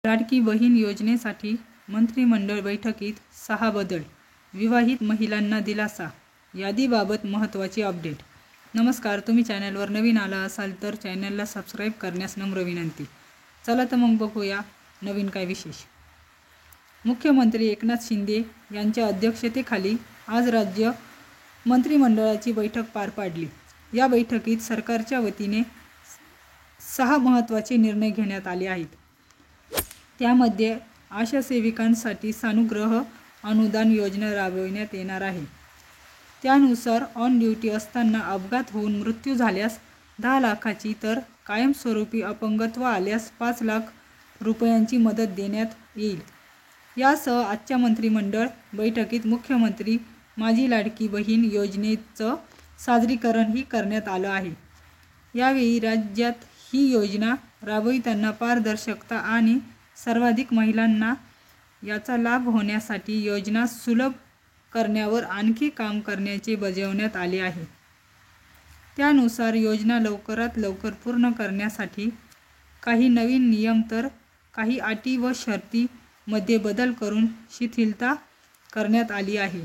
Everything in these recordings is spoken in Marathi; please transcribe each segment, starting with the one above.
लाडकी बहीण योजनेसाठी मंत्रिमंडळ बैठकीत 6 बदल, विवाहित महिलांना दिलासा. यादीबाबत महत्त्वाची अपडेट. नमस्कार, तुम्ही चॅनलवर नवीन आला असाल तर चॅनलला सबस्क्राईब करण्यास नम्र विनंती. चला तर मग बघूया नवीन काय विशेष. मुख्यमंत्री एकनाथ शिंदे यांच्या अध्यक्षतेखाली आज राज्य मंत्रिमंडळाची बैठक पार पडली. या बैठकीत सरकारच्या वतीने 6 महत्त्वाचे निर्णय घेण्यात आले आहेत. त्यामध्ये आशा सेविकांसाठी सानुग्रह अनुदान योजना राबविण्यात येणार आहे. त्यानुसार ऑन ड्युटी असताना अपघात होऊन मृत्यू झाल्यास 10 लाखाची तर कायमस्वरूपी अपंगत्व आल्यास 5 लाख रुपयांची मदत देण्यात येईल. यासह आजच्या मंत्रिमंडळ बैठकीत मुख्यमंत्री माझी लाडकी बहीण योजनेचं सादरीकरणही करण्यात आलं आहे. यावेळी राज्यात ही योजना राबविताना पारदर्शकता आणि सर्वाधिक महिलांना याचा लाभ होण्यासाठी योजना सुलभ करण्यावर आणखी काम करण्याचे बजावण्यात आले आहे. त्यानुसार योजना लवकरात लवकर पूर्ण करण्यासाठी काही नवीन नियम तर काही अटी व शर्ती मध्ये बदल करून शिथिलता करण्यात आली आहे.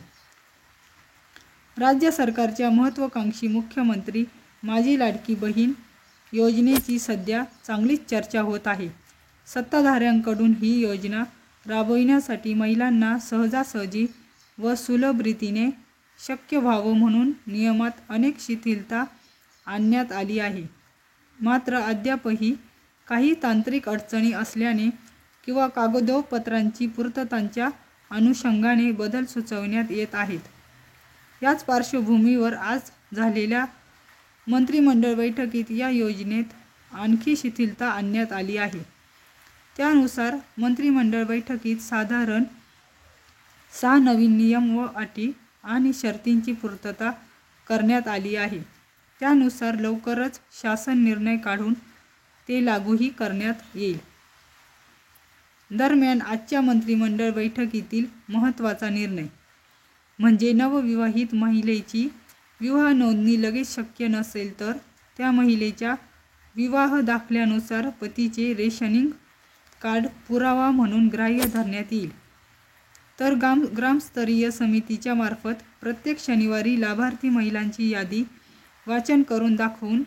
राज्य सरकारच्या महत्त्वाकांक्षी मुख्यमंत्री माझी लाडकी बहीण योजनेची सध्या चांगलीच चर्चा होत आहे. सत्ताधाऱ्यांकडून ही योजना राबविण्यासाठी महिलांना सहजासहजी व सुलभ रीतीने शक्य व्हावं म्हणून नियमात अनेक शिथिलता आणण्यात आली आहे. मात्र अद्यापही काही तांत्रिक अडचणी असल्याने किंवा कागदोपत्रांची पूर्ततांच्या अनुषंगाने बदल सुचवण्यात येत आहेत. याच पार्श्वभूमीवर आज झालेल्या मंत्रिमंडळ बैठकीत या योजनेत आणखी शिथिलता आणण्यात आली आहे. त्यानुसार मंत्रिमंडळ बैठकीत साधारण 6 नवीन नियम व अटी आणि शर्तींची पूर्तता करण्यात आली आहे. त्यानुसार लवकरच शासन निर्णय काढून ते लागूही करण्यात येईल. दरम्यान आजच्या मंत्रिमंडळ बैठकीतील महत्त्वाचा निर्णय म्हणजे नवविवाहित महिलेची विवाह नोंदणी लगेच शक्य नसेल तर त्या महिलेच्या विवाह दाखल्यानुसार पतीचे रेशनिंग कार्ड पुरावा म्हणून ग्राह्य धरण्यात येईल. तर ग्रामस्तरीय समितीच्या मार्फत प्रत्येक शनिवारी लाभार्थी महिलांची यादी वाचन करून दाखवून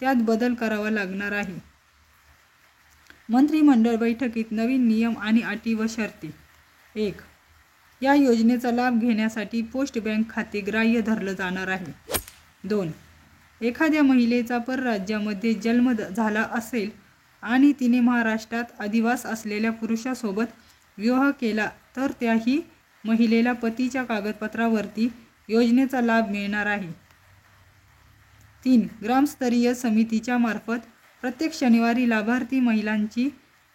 त्यात बदल करावा लागणार आहे. मंत्रिमंडळ बैठकीत नवीन नियम आणि अटी व शर्ती. 1. या योजनेचा लाभ घेण्यासाठी पोस्ट बँक खाते ग्राह्य धरलं जाणार आहे. 2. एखाद्या महिलेचा परराज्यामध्ये जन्म झाला असेल आणि तिने महाराष्ट्रात अधिवास असलेल्या पुरुषासोबत विवाह केला तर त्याही महिलेला पतीच्या कागदपत्रावरती योजनेचा लाभ मिळणार आहे. 3. ग्रामस्तरीय समितीच्या मार्फत प्रत्येक शनिवारी लाभार्थी महिलांची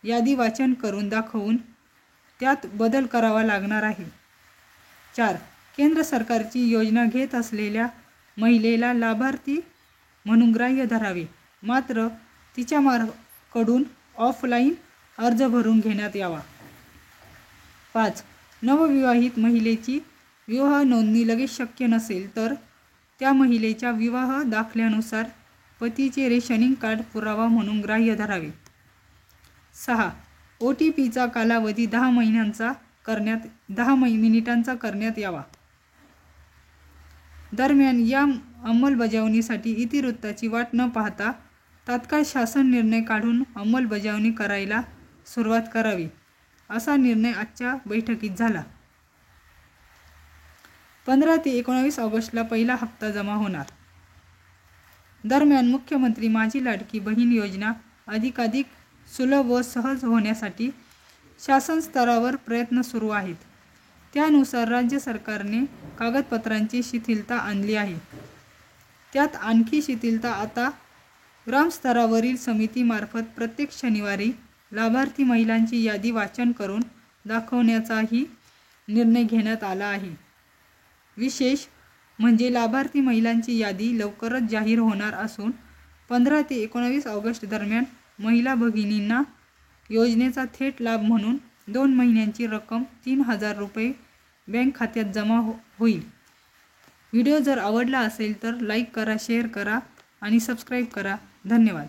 यादी वाचन करून दाखवून त्यात बदल करावा लागणार आहे. 4. केंद्र सरकारची योजना घेत असलेल्या महिलेला लाभार्थी म्हणून ग्राह्य धरावे, मात्र तिच्याकडून ऑफलाईन अर्ज भरून घेण्यात यावा. 5. नवविवाहित महिलेची विवाह नोंदणी लगेच शक्य नसेल तर त्या महिलेच्या विवाह दाखल्यानुसार पतीचे रेशनिंग कार्ड पुरावा म्हणून ग्राह्य धरावे. 6. OTPचा कालावधी 10 मिनिटांचा करण्यात यावा. दरम्यान या अंमलबजावणीसाठी इतिवृत्ताची वाट न पाहता तात्काळ शासन निर्णय काढून अंमलबजावणी करायला सुरुवात करावी, असा निर्णय आजच्या बैठकीत झाला. 15 ते 19 ऑगस्टला पहिला हप्ता जमा होणार. दरम्यान मुख्यमंत्री माझी लाडकी बहीण योजना अधिकाधिक सुलभ व सहज होण्यासाठी शासन स्तरावर प्रयत्न सुरू आहेत. त्यानुसार राज्य सरकारने कागदपत्रांची शिथिलता आणली आहे. त्यात आणखी शिथिलता आता ग्रामस्तरावरील समितीमार्फत प्रत्येक शनिवारी लाभार्थी महिलांची यादी वाचन करून दाखवण्याचाही निर्णय घेण्यात आला आहे. विशेष म्हणजे लाभार्थी महिलांची यादी लवकरच जाहीर होणार असून 15 ते 19 ऑगस्ट दरम्यान महिला भगिनींना योजनेचा थेट लाभ म्हणून 2 महिन्यांची रक्कम 3,000 रुपये बँक खात्यात जमा होईल. व्हिडिओ जर आवडला असेल तर लाईक करा, शेअर करा आणि सबस्क्राईब करा. धन्यवाद.